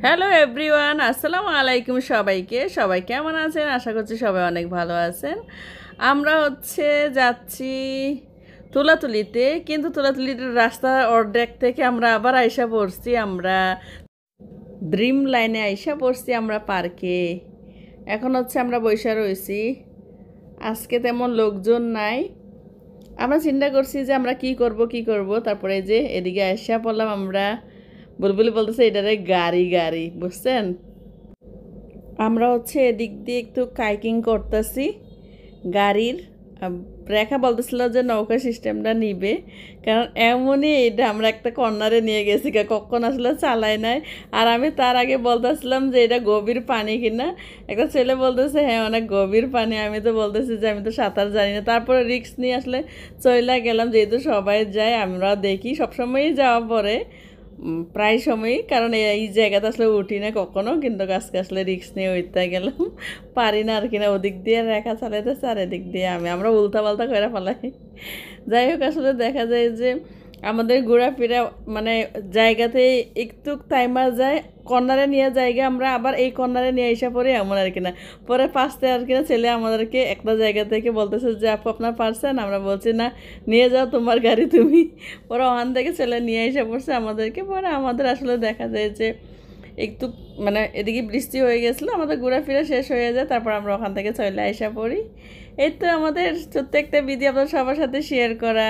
Hello everyone, আসসালামু আলাইকুম সবাইকে। সবাই কেমন আছেন? আশা করছি সবাই অনেক ভালো আছেন। আমরা যাচ্ছি তুলাতুলিতে, কিন্তু তুলাতুলির রাস্তা অর্ধেক থেকে আমরা আবার আইসা পড়ছি, আমরা ড্রিম লাইনে আইসা পড়ছি আমরা পার্কে। এখন আমরা বৈশা রয়েছি, আজকে তেমন লোকজন নাই। আমরা চিন্তা করছি যে আমরা কি করব। তারপরে যে এদিকে আইসা পড়লাম আমরা। বুলবুলি বলতেছে এটারে গাড়ি গাড়ি, বুঝছেন? আমরা এদিক দিয়ে একটু কাইকিং করতেছি গাড়ির। রেখা বলতেছিল যে নৌকা সিস্টেমটা নিবে, কারণ এমনই এটা আমরা একটা কর্নারে নিয়ে গেছি, কখন আসলে চালাই নাই। আর আমি তার আগে বলতেছিলাম যে এটা গভীর পানি কিনা। একটা ছেলে বলতেছে হ্যাঁ অনেক গভীর পানি। আমি তো বলতেছি যে আমি তো সাঁতার জানি না। তারপরে রিস্ক নিয়ে আসলে চলে গেলাম, যেহেতু সবাই যায় আমরা দেখি সবসময়ই যাওয়া পরে, প্রায় সময়ই। কারণ এই জায়গাতে আসলে উঠি না কখনো, কিন্তু আজকে আসলে রিক্স নিয়ে উঠতে গেলাম। পারি না আর কিনা, ওদিক দিয়ে রেখা চালাইতেছে আর এদিক দিয়ে আমরা উল্টা পাল্টা করে ফেলাই। যাই হোক, আসলে দেখা যায় যে আমাদের ঘোরাফেরা মানে জায়গাতে একটু টাইমার যায়, কর্নারে নিয়ে জায়গা আমরা আবার এই কর্নারে নিয়ে এসে পড়ি, এমন আর কিনা। পরে পাশতে আর কিনা ছেলে আমাদেরকে একটা জায়গা থেকে বলতেছে যে আপু আপনার পারছেন? আমরা বলছি না, নিয়ে যাও তোমার গাড়ি তুমি। পরে ওখান থেকে ছেলে নিয়ে এসে পড়ছে আমাদেরকে। পরে আমাদের আসলে দেখা যায় যে একটু মানে এদিকে বৃষ্টি হয়ে গেছিলো, আমাদের ঘোরাফেরা শেষ হয়ে যায়, তারপর আমরা ওখান থেকে চলে আসা পড়ি। এই তো আমাদের ছোট্ট একটা ভিডিও আপনাদের সবার সাথে শেয়ার করা।